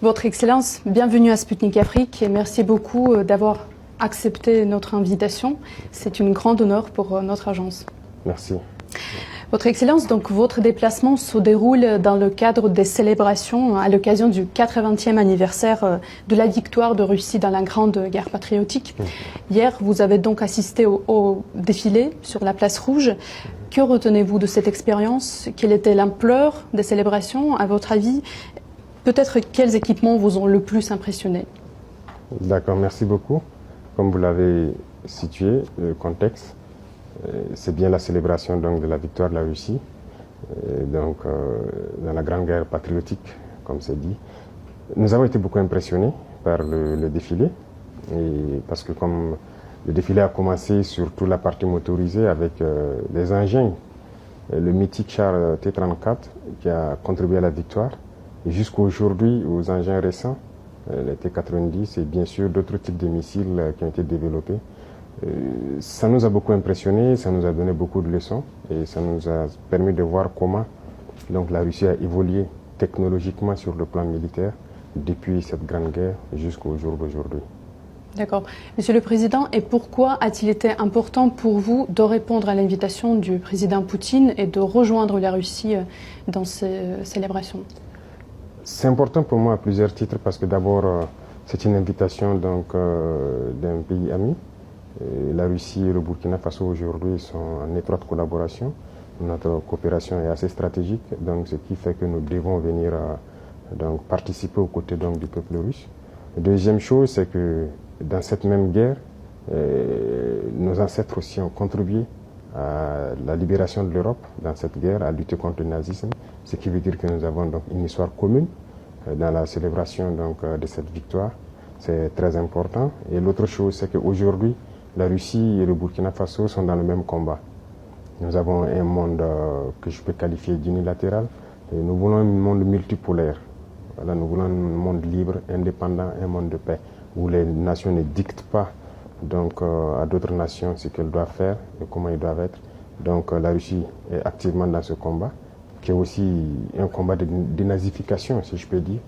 Votre Excellence, bienvenue à Sputnik Afrique et merci beaucoup d'avoir accepté notre invitation. C'est un grand honneur pour notre agence. Merci. Votre Excellence, donc votre déplacement se déroule dans le cadre des célébrations à l'occasion du 80e anniversaire de la victoire de Russie dans la Grande Guerre patriotique. Hier, vous avez donc assisté au défilé sur la place Rouge. Que retenez-vous de cette expérience? Quelle était l'ampleur des célébrations, à votre avis? Peut-être quels équipements vous ont le plus impressionné? D'accord, merci beaucoup. Comme vous l'avez situé, le contexte, c'est bien la célébration donc, de la victoire de la Russie dans la Grande Guerre patriotique, comme c'est dit. Nous avons été beaucoup impressionnés par le défilé, parce que comme le défilé a commencé sur toute la partie motorisée avec des engins, le mythique char T-34 qui a contribué à la victoire, et jusqu'à aujourd'hui aux engins récents, les T-90 et bien sûr d'autres types de missiles qui ont été développés. Ça nous a beaucoup impressionnés, ça nous a donné beaucoup de leçons et ça nous a permis de voir comment donc, la Russie a évolué technologiquement sur le plan militaire depuis cette grande guerre jusqu'au jour d'aujourd'hui. D'accord. Monsieur le Président, et pourquoi a-t-il été important pour vous de répondre à l'invitation du président Poutine et de rejoindre la Russie dans ces célébrations? C'est important pour moi à plusieurs titres parce que d'abord, c'est une invitation d'un pays ami. La Russie et le Burkina Faso aujourd'hui sont en étroite collaboration. Notre coopération est assez stratégique, donc ce qui fait que nous devons venir participer aux côtés du peuple russe. La deuxième chose, c'est que dans cette même guerre, nos ancêtres aussi ont contribué à la libération de l'Europe dans cette guerre, à lutter contre le nazisme, ce qui veut dire que nous avons donc une histoire commune dans la célébration de cette victoire. C'est très important. Et l'autre chose, c'est qu'aujourd'hui, la Russie et le Burkina Faso sont dans le même combat. Nous avons un monde que je peux qualifier d'unilatéral. Et nous voulons un monde multipolaire. Voilà, nous voulons un monde libre, indépendant, un monde de paix, où les nations ne dictent pas à d'autres nations ce qu'elles doivent faire et comment ils doivent être. Donc la Russie est activement dans ce combat, qui est aussi un combat de dénazification, si je peux dire.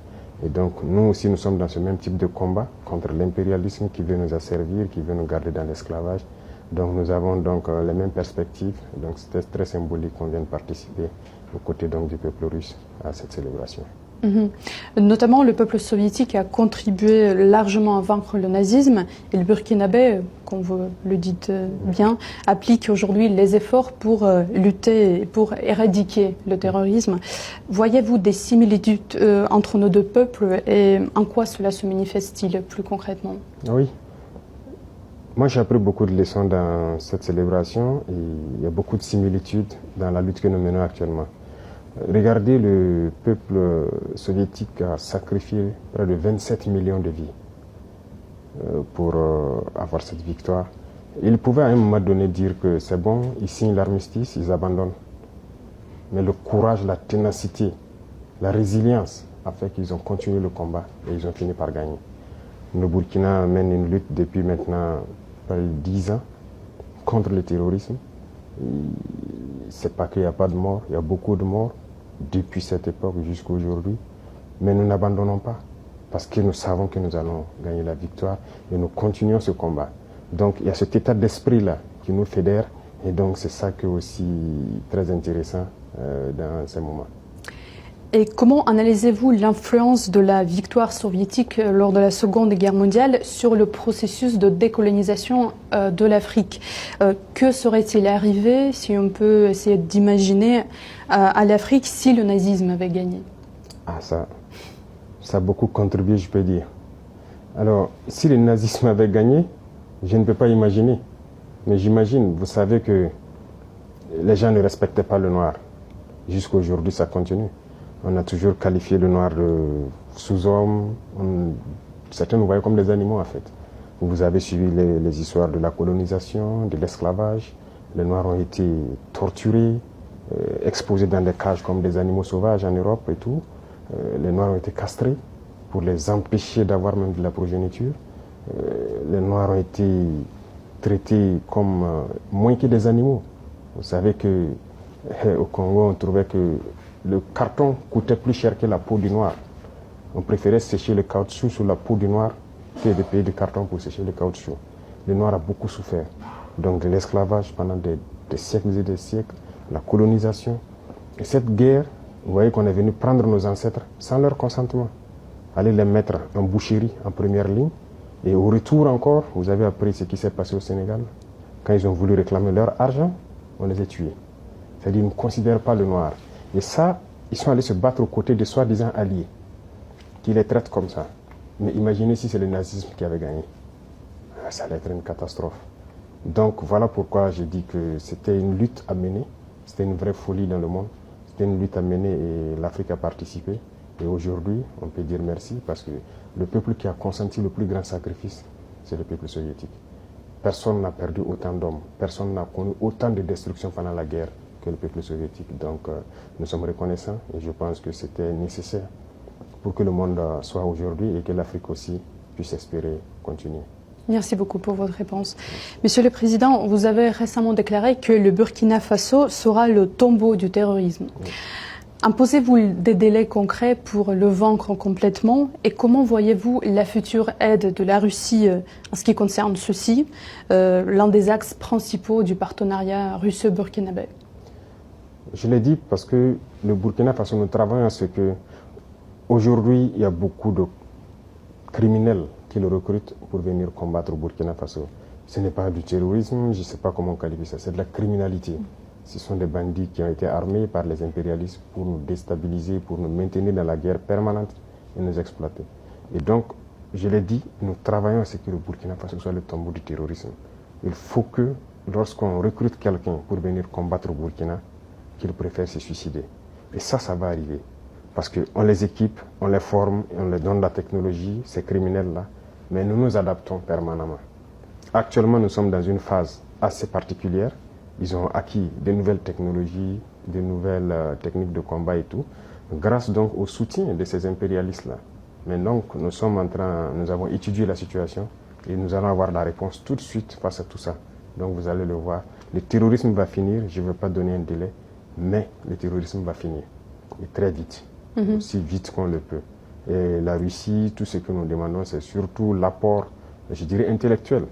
Et donc nous aussi, nous sommes dans ce même type de combat contre l'impérialisme qui veut nous asservir, qui veut nous garder dans l'esclavage. Donc nous avons les mêmes perspectives. Donc c'était très symbolique qu'on vienne participer aux côtés du peuple russe à cette célébration. Notamment, le peuple soviétique a contribué largement à vaincre le nazisme et le Burkinabé, comme vous le dites bien, applique aujourd'hui les efforts pour lutter, pour éradiquer le terrorisme. Voyez-vous des similitudes entre nos deux peuples et en quoi cela se manifeste-t-il plus concrètement? Oui. Moi, j'ai appris beaucoup de leçons dans cette célébration et il y a beaucoup de similitudes dans la lutte que nous menons actuellement. Regardez, le peuple soviétique a sacrifié près de 27 millions de vies pour avoir cette victoire. Ils pouvaient à un moment donné dire que c'est bon, ils signent l'armistice, ils abandonnent. Mais le courage, la ténacité, la résilience a fait qu'ils ont continué le combat et ils ont fini par gagner. Le Burkina mène une lutte depuis maintenant près de 10 ans contre le terrorisme. C'est pas qu'il n'y a pas de morts, il y a beaucoup de morts depuis cette époque jusqu'à aujourd'hui. Mais nous n'abandonnons pas parce que nous savons que nous allons gagner la victoire et nous continuons ce combat. Donc il y a cet état d'esprit-là qui nous fédère et donc c'est ça qui est aussi très intéressant dans ces moments. Et comment analysez-vous l'influence de la victoire soviétique lors de la Seconde Guerre mondiale sur le processus de décolonisation de l'Afrique? Que serait-il arrivé, si on peut essayer d'imaginer, à l'Afrique si le nazisme avait gagné? Ça a beaucoup contribué, je peux dire. Alors, si le nazisme avait gagné, je ne peux pas imaginer. Mais j'imagine, vous savez que les gens ne respectaient pas le noir. Jusqu'à aujourd'hui, ça continue. On a toujours qualifié le noir de sous-homme. Certains nous voyaient comme des animaux en fait. Vous avez suivi les histoires de la colonisation, de l'esclavage. Les noirs ont été torturés, exposés dans des cages comme des animaux sauvages en Europe et tout. Les noirs ont été castrés pour les empêcher d'avoir même de la progéniture. Les noirs ont été traités comme moins que des animaux. Vous savez qu'au Congo, on trouvait que le carton coûtait plus cher que la peau du noir. On préférait sécher le caoutchouc sur la peau du noir que de payer du carton pour sécher le caoutchouc. Le noir a beaucoup souffert. Donc de l'esclavage pendant des siècles et des siècles, la colonisation. Et cette guerre, vous voyez qu'on est venu prendre nos ancêtres sans leur consentement, aller les mettre en boucherie en première ligne. Et au retour encore, vous avez appris ce qui s'est passé au Sénégal. Quand ils ont voulu réclamer leur argent, on les a tués. C'est-à-dire qu'ils ne considèrent pas le noir. Et ça, ils sont allés se battre aux côtés de soi-disant alliés, qui les traitent comme ça. Mais imaginez si c'est le nazisme qui avait gagné. Ça allait être une catastrophe. Donc voilà pourquoi j'ai dit que c'était une lutte à mener. C'était une vraie folie dans le monde. C'était une lutte à mener et l'Afrique a participé. Et aujourd'hui, on peut dire merci parce que le peuple qui a consenti le plus grand sacrifice, c'est le peuple soviétique. Personne n'a perdu autant d'hommes, personne n'a connu autant de destruction pendant la guerre que le peuple soviétique. Donc nous sommes reconnaissants et je pense que c'était nécessaire pour que le monde soit aujourd'hui et que l'Afrique aussi puisse espérer continuer. Merci beaucoup pour votre réponse. Monsieur le Président, vous avez récemment déclaré que le Burkina Faso sera le tombeau du terrorisme. Oui. Imposez-vous des délais concrets pour le vaincre complètement et comment voyez-vous la future aide de la Russie en ce qui concerne ceci, l'un des axes principaux du partenariat russo-burkinabé? Je l'ai dit parce que le Burkina Faso, nous travaillons à ce que aujourd'hui il y a beaucoup de criminels qui le recrutent pour venir combattre au Burkina Faso. Ce n'est pas du terrorisme, je ne sais pas comment qualifier ça, c'est de la criminalité. Ce sont des bandits qui ont été armés par les impérialistes pour nous déstabiliser, pour nous maintenir dans la guerre permanente et nous exploiter. Et donc, je l'ai dit, nous travaillons à ce que le Burkina Faso soit le tombeau du terrorisme. Il faut que, lorsqu'on recrute quelqu'un pour venir combattre au Burkina, qu'il préfère se suicider. Et ça va arriver. Parce qu'on les équipe, on les forme, on leur donne la technologie, ces criminels-là, mais nous nous adaptons permanemment. Actuellement, nous sommes dans une phase assez particulière. Ils ont acquis de nouvelles technologies, de nouvelles techniques de combat et tout, grâce donc au soutien de ces impérialistes-là. Mais donc, nous avons étudié la situation et nous allons avoir la réponse tout de suite face à tout ça. Donc, vous allez le voir. Le terrorisme va finir, je ne veux pas donner un délai, mais le terrorisme va finir. Et très vite, aussi vite qu'on le peut. Et la Russie, tout ce que nous demandons, c'est surtout l'apport, je dirais, intellectuel.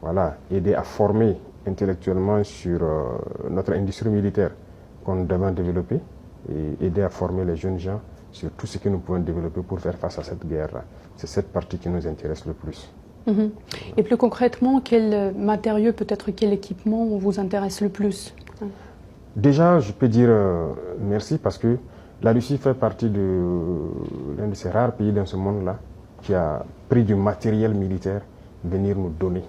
Voilà, aider à former intellectuellement sur notre industrie militaire qu'on doit développer et aider à former les jeunes gens sur tout ce que nous pouvons développer pour faire face à cette guerre-là. C'est cette partie qui nous intéresse le plus. Et plus concrètement, quel matériau, peut-être quel équipement vous intéresse le plus? Déjà, je peux dire merci parce que la Russie fait partie de l'un de ces rares pays dans ce monde-là qui a pris du matériel militaire venir nous donner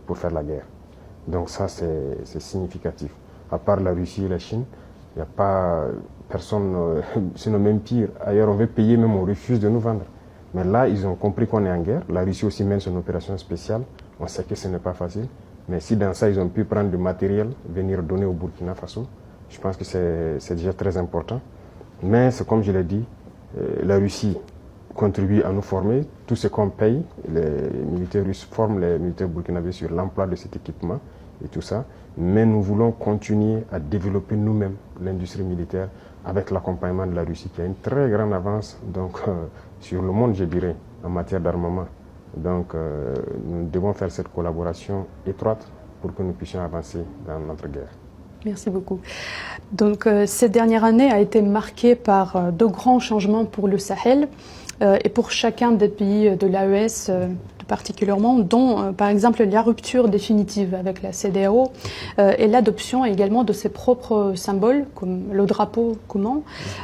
pour faire la guerre. Donc ça, c'est significatif. À part la Russie et la Chine, il n'y a pas personne, sinon même pire. Ailleurs, on veut payer, même on refuse de nous vendre. Mais là, ils ont compris qu'on est en guerre. La Russie aussi mène son opération spéciale. On sait que ce n'est pas facile. Mais si dans ça, ils ont pu prendre du matériel, venir donner au Burkina Faso, je pense que c'est déjà très important. Mais c'est comme je l'ai dit, la Russie contribue à nous former. Tout ce qu'on paye, les militaires russes forment les militaires burkinabés sur l'emploi de cet équipement et tout ça. Mais nous voulons continuer à développer nous-mêmes l'industrie militaire avec l'accompagnement de la Russie qui a une très grande avance donc, sur le monde, je dirais, en matière d'armement. Donc nous devons faire cette collaboration étroite pour que nous puissions avancer dans notre guerre. Merci beaucoup. Donc cette dernière année a été marquée par de grands changements pour le Sahel et pour chacun des pays de l'AES particulièrement, dont par exemple la rupture définitive avec la CEDEAO et l'adoption également de ses propres symboles comme le drapeau commun.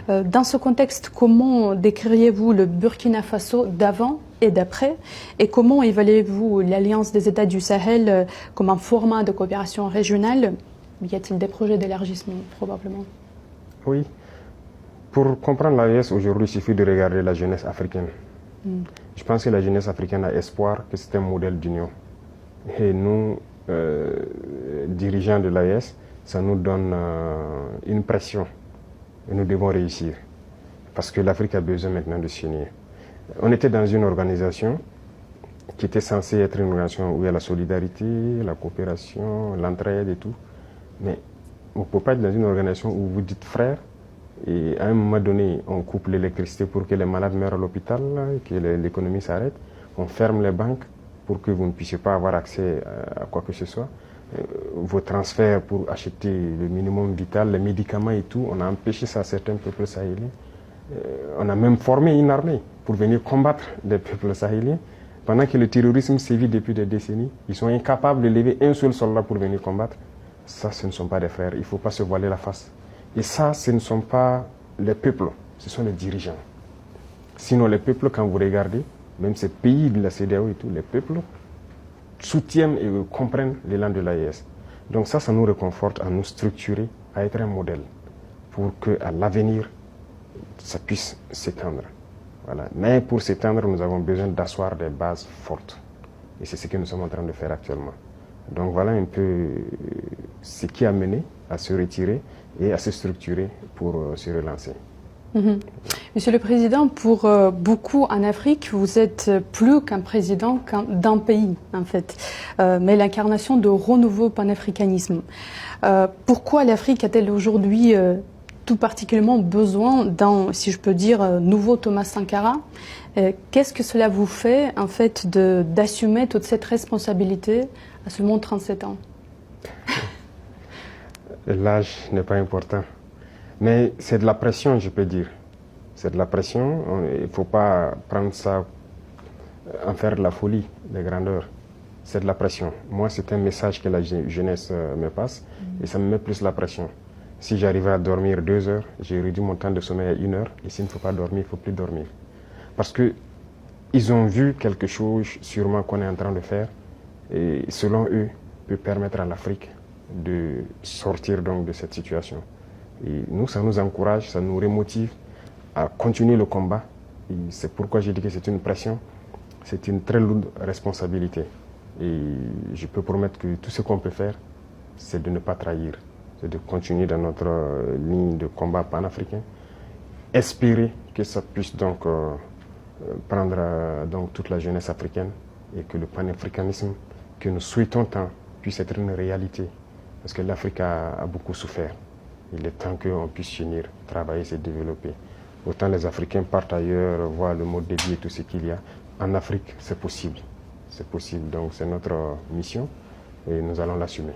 Dans ce contexte, comment décririez-vous le Burkina Faso d'avant et d'après et comment évaluez-vous l'Alliance des États du Sahel comme un format de coopération régionale? Y a-t-il des projets d'élargissement probablement? Oui. Pour comprendre l'AES aujourd'hui, il suffit de regarder la jeunesse africaine. Je pense que la jeunesse africaine a espoir que c'est un modèle d'union. Et nous, dirigeants de l'AES, ça nous donne une pression. Et nous devons réussir. Parce que l'Afrique a besoin maintenant de s'unir. On était dans une organisation qui était censée être une organisation où il y a la solidarité, la coopération, l'entraide et tout. Mais on ne peut pas être dans une organisation où vous dites frères et à un moment donné, on coupe l'électricité pour que les malades meurent à l'hôpital, que l'économie s'arrête, on ferme les banques pour que vous ne puissiez pas avoir accès à quoi que ce soit. Vos transferts pour acheter le minimum vital, les médicaments et tout, on a empêché ça à certains peuples sahéliens. On a même formé une armée pour venir combattre les peuples sahéliens. Pendant que le terrorisme sévit depuis des décennies, ils sont incapables de lever un seul soldat pour venir combattre. Ça, ce ne sont pas des frères, il ne faut pas se voiler la face. Et ça, ce ne sont pas les peuples, ce sont les dirigeants. Sinon, les peuples, quand vous regardez, même ces pays de la CEDEAO et tout, les peuples soutiennent et comprennent l'élan de l'AES. Donc ça nous réconforte à nous structurer, à être un modèle pour qu'à l'avenir, ça puisse s'étendre. Voilà. Mais pour s'étendre, nous avons besoin d'asseoir des bases fortes. Et c'est ce que nous sommes en train de faire actuellement. Donc voilà un peu ce qui a mené à se retirer et à se structurer pour se relancer. Monsieur le Président, pour beaucoup en Afrique, vous êtes plus qu'un président d'un pays, en fait, mais l'incarnation de renouveau panafricanisme. Pourquoi l'Afrique a-t-elle aujourd'hui tout particulièrement besoin d'un, si je peux dire, nouveau Thomas Sankara? Qu'est-ce que cela vous fait, en fait, d'assumer toute cette responsabilité à seulement 37 ans? L'âge n'est pas important. Mais c'est de la pression, je peux dire. C'est de la pression. Il ne faut pas prendre ça, en faire de la folie, des grandeurs. C'est de la pression. Moi, c'est un message que la jeunesse me passe et ça me met plus la pression. Si j'arrivais à dormir 2 heures, j'ai réduit mon temps de sommeil à 1 heure. Et s'il ne faut pas dormir, il ne faut plus dormir. Parce qu'ils ont vu quelque chose, sûrement, qu'on est en train de faire. Et selon eux, peut permettre à l'Afrique de sortir donc de cette situation. Et nous, ça nous encourage, ça nous remotive à continuer le combat. Et c'est pourquoi j'ai dit que c'est une pression, c'est une très lourde responsabilité. Et je peux promettre que tout ce qu'on peut faire, c'est de ne pas trahir, c'est de continuer dans notre ligne de combat panafricain, espérer que ça puisse donc prendre donc toute la jeunesse africaine et que le panafricanisme que nous souhaitons tant puisse être une réalité. Parce que l'Afrique a beaucoup souffert. Il est temps qu'on puisse s'unir, travailler, se développer. Autant les Africains partent ailleurs, voient le mode de vie et tout ce qu'il y a. En Afrique, c'est possible. C'est possible. Donc c'est notre mission et nous allons l'assumer.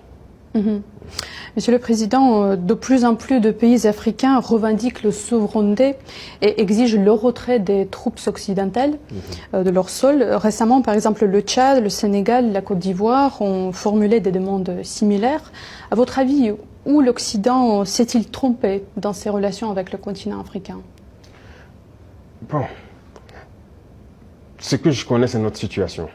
Monsieur le Président, de plus en plus de pays africains revendiquent la souveraineté et exigent le retrait des troupes occidentales de leur sol. Récemment, par exemple, le Tchad, le Sénégal, la Côte d'Ivoire ont formulé des demandes similaires. À votre avis, où l'Occident s'est-il trompé dans ses relations avec le continent africain? Bon, ce que je connais, c'est notre situation.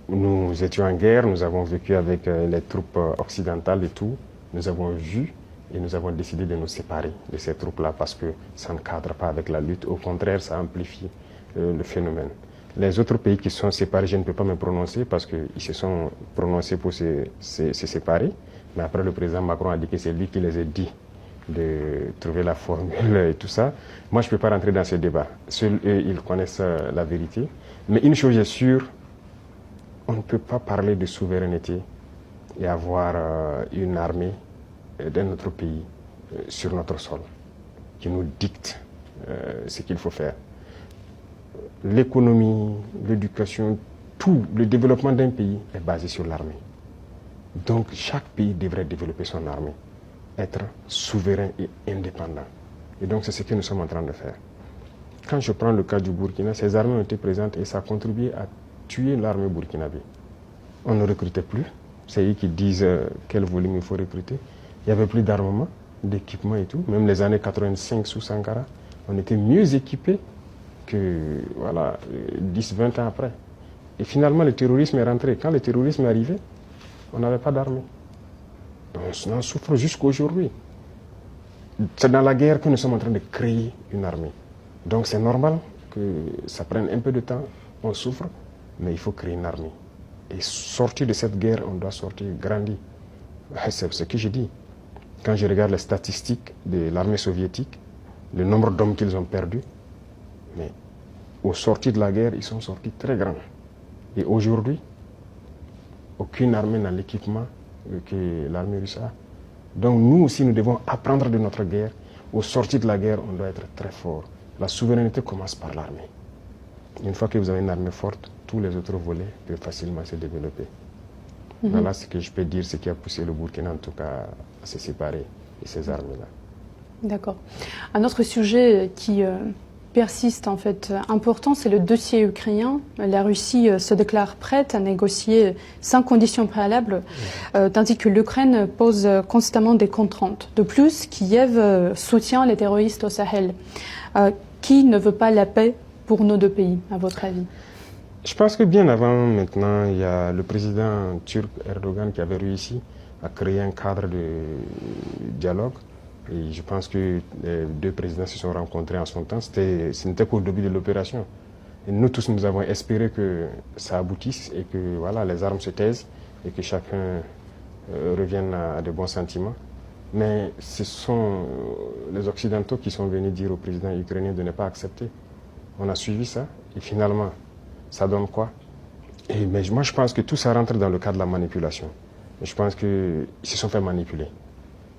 Nous étions en guerre, nous avons vécu avec les troupes occidentales et tout. Nous avons vu et nous avons décidé de nous séparer de ces troupes-là parce que ça ne cadre pas avec la lutte. Au contraire, ça amplifie le phénomène. Les autres pays qui sont séparés, je ne peux pas me prononcer parce qu'ils se sont prononcés pour se séparer. Mais après, le président Macron a dit que c'est lui qui les a dit de trouver la formule et tout ça. Moi, je ne peux pas rentrer dans ce débat. Seuls eux, ils connaissent la vérité. Mais une chose est sûre, on ne peut pas parler de souveraineté et avoir une armée d'un autre pays sur notre sol qui nous dicte ce qu'il faut faire. L'économie, l'éducation, tout le développement d'un pays est basé sur l'armée. Donc chaque pays devrait développer son armée, être souverain et indépendant. Et donc c'est ce que nous sommes en train de faire. Quand je prends le cas du Burkina, ces armées ont été présentes et ça a contribué à tuer l'armée burkinabé. On ne recrutait plus. C'est eux qui disent quel volume il faut recruter. Il n'y avait plus d'armement, d'équipement et tout. Même les années 85 sous Sankara, on était mieux équipés que 10-20 ans après. Et finalement, le terrorisme est rentré. Quand le terrorisme est arrivé, on n'avait pas d'armée. On en souffre jusqu'à aujourd'hui. C'est dans la guerre que nous sommes en train de créer une armée. Donc c'est normal que ça prenne un peu de temps, on souffre, mais il faut créer une armée. Et sortir de cette guerre, on doit sortir grandi. C'est ce que je dis. Quand je regarde les statistiques de l'armée soviétique, le nombre d'hommes qu'ils ont perdus, mais au sortir de la guerre, ils sont sortis très grands. Et aujourd'hui, aucune armée n'a l'équipement que l'armée russe a. Donc nous aussi, nous devons apprendre de notre guerre. Au sortir de la guerre, on doit être très fort. La souveraineté commence par l'armée. Une fois que vous avez une armée forte, tous les autres volets peuvent facilement se développer. Voilà ce que je peux dire, ce qui a poussé le Burkina en tout cas à se séparer de ces armées-là. D'accord. Un autre sujet qui persiste en fait important, c'est le dossier ukrainien. La Russie se déclare prête à négocier sans conditions préalables, tandis que l'Ukraine pose constamment des contraintes. De plus, Kiev soutient les terroristes au Sahel. Qui ne veut pas la paix pour nos deux pays, à votre avis? Je pense que bien avant maintenant, il y a le président turc Erdogan qui avait réussi à créer un cadre de dialogue. Et je pense que les deux présidents se sont rencontrés en son temps. Ce n'était qu'au début de l'opération. Et nous tous, nous avons espéré que ça aboutisse et que voilà, les armes se taisent et que chacun revienne à de bons sentiments. Mais ce sont les Occidentaux qui sont venus dire au président ukrainien de ne pas accepter. On a suivi ça et finalement, ça donne quoi? Mais moi, je pense que tout ça rentre dans le cadre de la manipulation. Je pense qu'ils se sont fait manipuler.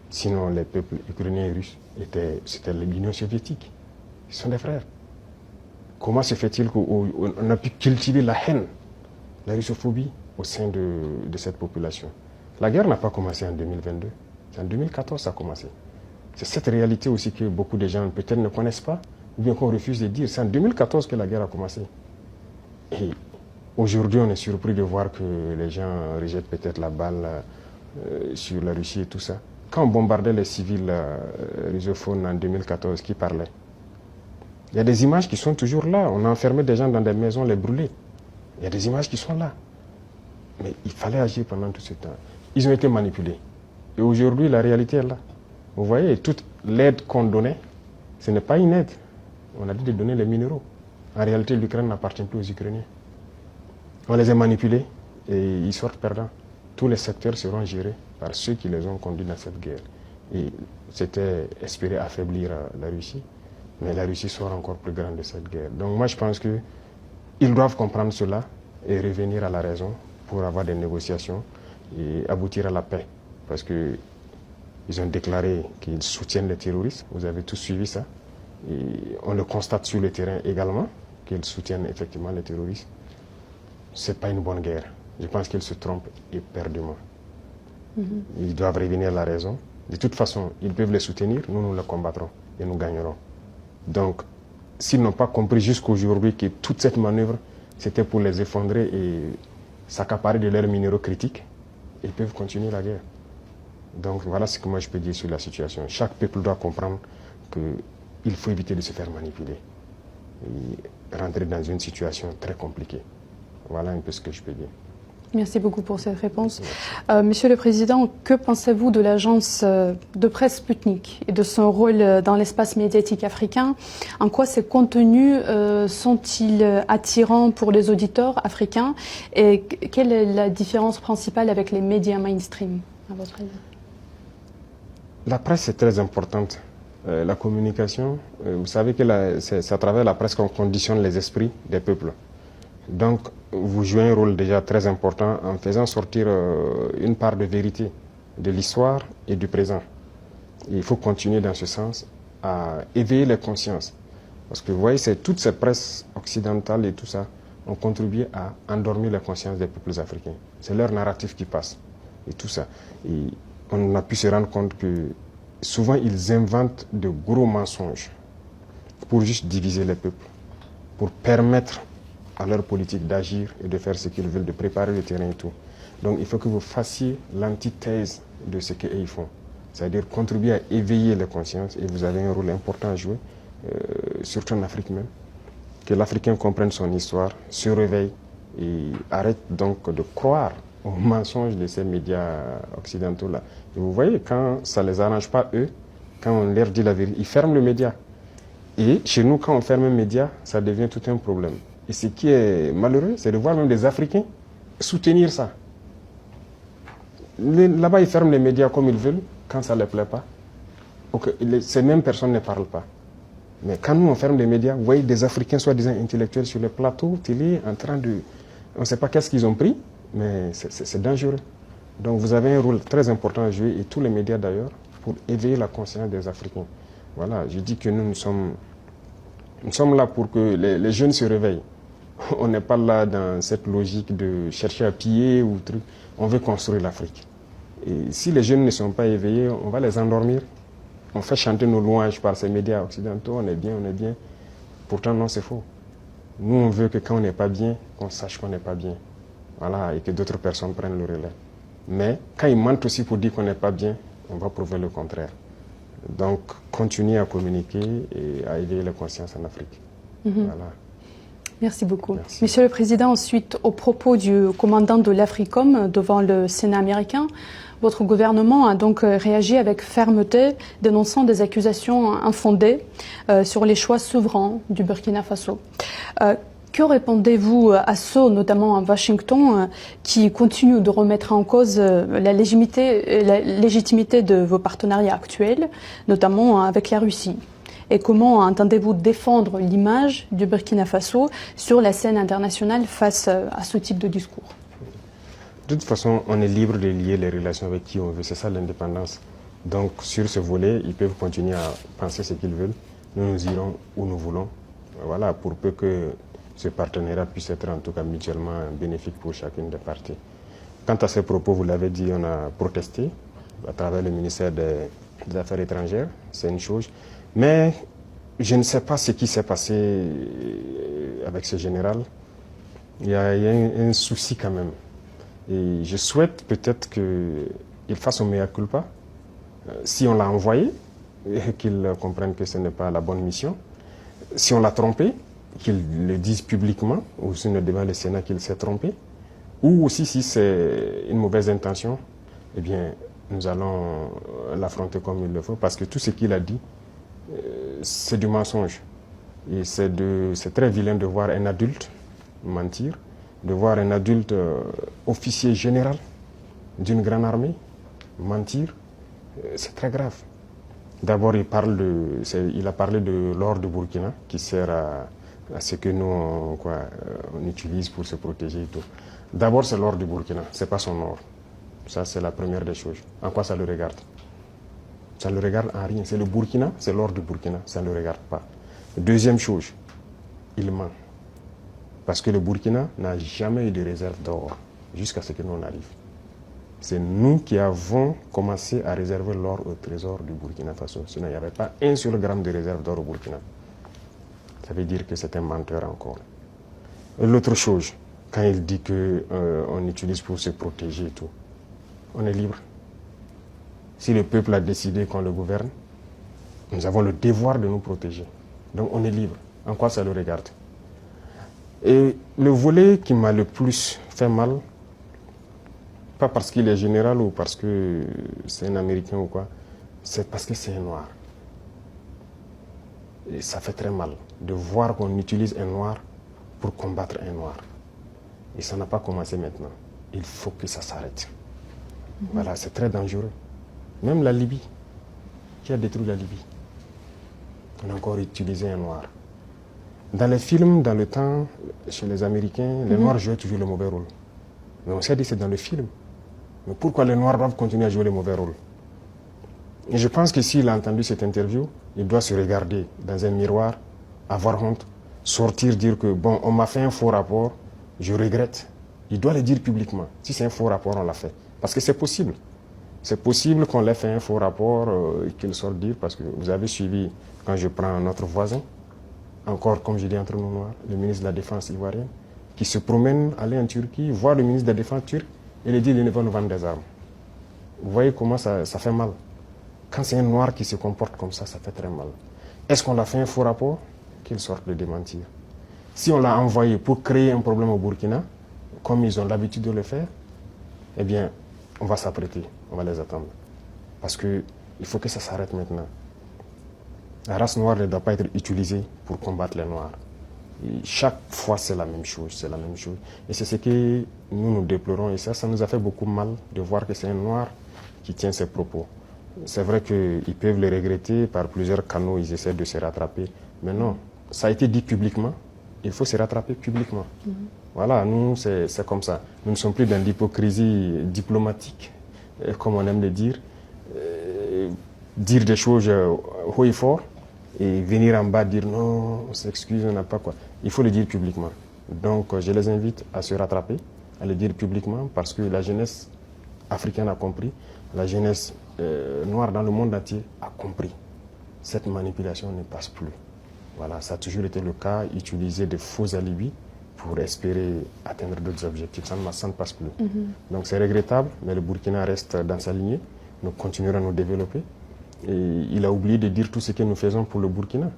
Sinon, les peuples ukrainiens et russes, c'était l'Union soviétique. Ils sont des frères. Comment se fait-il qu'on a pu cultiver la haine, la russophobie au sein de cette population? La guerre n'a pas commencé en 2022. C'est en 2014 que ça a commencé. C'est cette réalité aussi que beaucoup de gens peut-être ne connaissent pas, ou bien qu'on refuse de dire. C'est en 2014 que la guerre a commencé. Et aujourd'hui, on est surpris de voir que les gens rejettent peut-être la balle sur la Russie et tout ça. Quand on bombardait les civils russophones en 2014, qui parlaient? Il y a des images qui sont toujours là. On a enfermé des gens dans des maisons, les brûlés. Il y a des images qui sont là. Mais il fallait agir pendant tout ce temps. Ils ont été manipulés. Et aujourd'hui, la réalité est là. Vous voyez, toute l'aide qu'on donnait, ce n'est pas une aide. On a dit de donner les minéraux. En réalité, l'Ukraine n'appartient plus aux Ukrainiens. On les a manipulés et ils sortent perdants. Tous les secteurs seront gérés par ceux qui les ont conduits dans cette guerre. Et c'était espérer affaiblir la Russie, mais la Russie sort encore plus grande de cette guerre. Donc moi je pense qu'ils doivent comprendre cela et revenir à la raison pour avoir des négociations et aboutir à la paix. Parce qu'ils ont déclaré qu'ils soutiennent les terroristes, vous avez tous suivi ça. Et on le constate sur le terrain également, qu'ils soutiennent effectivement les terroristes. Ce n'est pas une bonne guerre. Je pense qu'ils se trompent éperdument. Ils doivent revenir à la raison. De toute façon, ils peuvent les soutenir, nous les combattrons et nous gagnerons. Donc, s'ils n'ont pas compris jusqu'aujourd'hui que toute cette manœuvre, c'était pour les effondrer et s'accaparer de leurs minéraux critiques, ils peuvent continuer la guerre. Donc voilà ce que moi je peux dire sur la situation. Chaque peuple doit comprendre qu'il faut éviter de se faire manipuler et rentrer dans une situation très compliquée. Voilà un peu ce que je peux dire. Merci beaucoup pour cette réponse. Monsieur le Président, que pensez-vous de l'agence de presse Sputnik et de son rôle dans l'espace médiatique africain? En quoi ces contenus sont-ils attirants pour les auditeurs africains? Et quelle est la différence principale avec les médias mainstream, à votre avis? La presse est très importante. La communication, vous savez que c'est à travers la presse qu'on conditionne les esprits des peuples. Donc, vous jouez un rôle déjà très important en faisant sortir une part de vérité de l'histoire et du présent. Et il faut continuer dans ce sens à éveiller les consciences. Parce que vous voyez, toutes ces presses occidentales et tout ça ont contribué à endormir les consciences des peuples africains. C'est leur narratif qui passe et tout ça. Et on a pu se rendre compte que souvent ils inventent de gros mensonges pour juste diviser les peuples, pour permettre à leur politique d'agir et de faire ce qu'ils veulent, de préparer le terrain et tout. Donc il faut que vous fassiez l'antithèse de ce qu'ils font. C'est-à-dire contribuer à éveiller les consciences et vous avez un rôle important à jouer, surtout en Afrique même. Que l'Africain comprenne son histoire, se réveille et arrête donc de croire aux mensonges de ces médias occidentaux-là. Et vous voyez, quand ça ne les arrange pas eux, quand on leur dit la vérité, ils ferment le média. Et chez nous, quand on ferme un média, ça devient tout un problème. Et ce qui est malheureux, c'est de voir même des Africains soutenir ça. Là-bas, ils ferment les médias comme ils veulent, quand ça ne les plaît pas. Donc, ces mêmes personnes ne parlent pas. Mais quand nous, on ferme les médias, vous voyez des Africains, soi-disant intellectuels, sur les plateaux télé, en train de... On ne sait pas qu'est-ce qu'ils ont pris, mais c'est dangereux. Donc vous avez un rôle très important à jouer, et tous les médias d'ailleurs, pour éveiller la conscience des Africains. Voilà, je dis que nous sommes là pour que les jeunes se réveillent. On n'est pas là dans cette logique de chercher à piller ou truc. On veut construire l'Afrique. Et si les jeunes ne sont pas éveillés, on va les endormir. On fait chanter nos louanges par ces médias occidentaux, on est bien, on est bien. Pourtant, non, c'est faux. Nous, on veut que quand on n'est pas bien, qu'on sache qu'on n'est pas bien. Voilà, et que d'autres personnes prennent le relais. Mais quand ils mentent aussi pour dire qu'on n'est pas bien, on va prouver le contraire. Donc, continuer à communiquer et à éveiller la conscience en Afrique. Voilà. Merci beaucoup. Merci. Monsieur le Président, ensuite, au propos du commandant de l'Africom devant le Sénat américain, votre gouvernement a donc réagi avec fermeté, dénonçant des accusations infondées sur les choix souverains du Burkina Faso. Que répondez-vous à ceux, notamment à Washington, qui continuent de remettre en cause la légitimité de vos partenariats actuels, notamment avec la Russie? Et comment entendez-vous défendre l'image du Burkina Faso sur la scène internationale face à ce type de discours? De toute façon, on est libre de lier les relations avec qui on veut. C'est ça l'indépendance. Donc sur ce volet, ils peuvent continuer à penser ce qu'ils veulent. Nous irons où nous voulons. Voilà, pour peu que ce partenariat puisse être en tout cas mutuellement bénéfique pour chacune des parties. Quant à ces propos, vous l'avez dit, on a protesté à travers le ministère des Affaires étrangères. C'est une chose. Mais je ne sais pas ce qui s'est passé avec ce général. Il y a un souci quand même. Et je souhaite peut-être qu'il fasse un mea culpa. Si on l'a envoyé, qu'il comprenne que ce n'est pas la bonne mission. Si on l'a trompé, qu'il le dise publiquement, ou sinon devant le Sénat qu'il s'est trompé. Ou aussi si c'est une mauvaise intention, eh bien nous allons l'affronter comme il le faut. Parce que tout ce qu'il a dit, c'est du mensonge. Et c'est très vilain de voir un adulte mentir, de voir un adulte officier général d'une grande armée mentir. C'est très grave. D'abord, il a parlé de l'or du Burkina qui sert à ce que nous on utilise pour se protéger et tout. D'abord, c'est l'or du Burkina, c'est pas son or. Ça, c'est la première des choses. En quoi ça le regarde? Ça ne le regarde en rien. C'est le Burkina, c'est l'or du Burkina. Ça ne le regarde pas. Deuxième chose, il ment. Parce que le Burkina n'a jamais eu de réserve d'or jusqu'à ce que nous on arrive. C'est nous qui avons commencé à réserver l'or au trésor du Burkina Faso. Sinon, il n'y avait pas un seul gramme de réserve d'or au Burkina. Ça veut dire que c'est un menteur encore. Et l'autre chose, quand il dit qu'on utilise pour se protéger et tout, on est libre. Si le peuple a décidé qu'on le gouverne, nous avons le devoir de nous protéger. Donc on est libre. En quoi ça le regarde? Et le volet qui m'a le plus fait mal, pas parce qu'il est général ou parce que c'est un Américain ou quoi, c'est parce que c'est un noir. Et ça fait très mal de voir qu'on utilise un noir pour combattre un noir. Et ça n'a pas commencé maintenant. Il faut que ça s'arrête. Voilà, c'est très dangereux. Même la Libye, qui a détruit la Libye, on a encore utilisé un noir. Dans les films, dans le temps, chez les Américains, les noirs jouaient toujours le mauvais rôle. Mais on s'est dit c'est dans le film. Mais pourquoi les noirs doivent continuer à jouer le mauvais rôle? Et je pense que s'il a entendu cette interview, il doit se regarder dans un miroir, avoir honte, sortir, dire que bon, on m'a fait un faux rapport, je regrette. Il doit le dire publiquement. Si c'est un faux rapport, on l'a fait. Parce que c'est possible. C'est possible qu'on l'ait fait un faux rapport et qu'il sorte dire, parce que vous avez suivi, quand je prends notre voisin, encore comme je dis entre nous noirs, le ministre de la Défense ivoirien, qui se promène, aller en Turquie, voir le ministre de la Défense turc et lui dit qu'il va nous vendre des armes. Vous voyez comment ça fait mal. Quand c'est un noir qui se comporte comme ça fait très mal. Est-ce qu'on l'a fait un faux rapport? Qu'il sorte le démentir. Si on l'a envoyé pour créer un problème au Burkina, comme ils ont l'habitude de le faire, eh bien, on va s'apprêter, on va les attendre. Parce qu'il faut que ça s'arrête maintenant. La race noire ne doit pas être utilisée pour combattre les noirs. Et chaque fois, c'est la même chose, c'est la même chose. Et c'est ce que nous déplorons. Et ça nous a fait beaucoup mal de voir que c'est un noir qui tient ces propos. C'est vrai qu'ils peuvent le regretter, par plusieurs canaux, ils essaient de se rattraper. Mais non, ça a été dit publiquement. il faut se rattraper publiquement. Voilà, nous, c'est comme ça. Nous ne sommes plus dans l'hypocrisie diplomatique, comme on aime le dire. Dire des choses haut et fort et venir en bas dire non, on s'excuse, on n'a pas quoi. Il faut le dire publiquement. Donc, je les invite à se rattraper, à le dire publiquement parce que la jeunesse africaine a compris, la jeunesse noire dans le monde entier a compris. Cette manipulation ne passe plus. Voilà, ça a toujours été le cas, utiliser de faux alibis pour espérer atteindre d'autres objectifs. Ça ne passe plus. Donc c'est regrettable, mais le Burkina reste dans sa lignée. Nous continuerons à nous développer. Et il a oublié de dire tout ce que nous faisons pour le Burkina.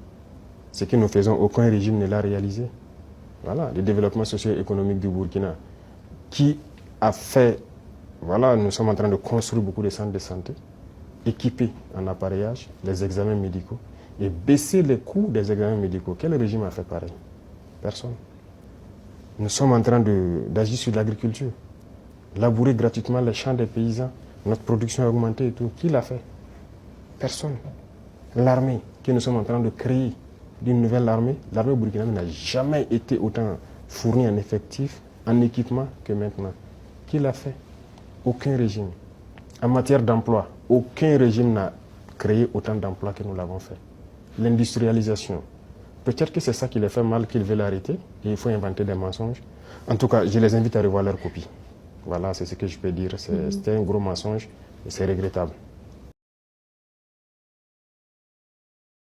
Ce que nous faisons, aucun régime ne l'a réalisé. Voilà, le développement socio-économique du Burkina, qui a fait, voilà, nous sommes en train de construire beaucoup de centres de santé, équipés en appareillage, les examens médicaux, et baisser les coûts des examens médicaux. Quel régime a fait pareil? Personne. Nous sommes en train d'agir sur l'agriculture, labourer gratuitement les champs des paysans, notre production a augmenté et tout. Qui l'a fait? Personne. L'armée que nous sommes en train de créer, d'une nouvelle armée, l'armée burkinabé n'a jamais été autant fournie en effectifs, en équipement que maintenant. Qui l'a fait? Aucun régime. En matière d'emploi, aucun régime n'a créé autant d'emplois que nous l'avons fait. L'industrialisation. Peut-être que c'est ça qui les fait mal, qu'ils veulent arrêter, et il faut inventer des mensonges. En tout cas, je les invite à revoir leur copie. Voilà, c'est ce que je peux dire. C'était un gros mensonge et c'est regrettable.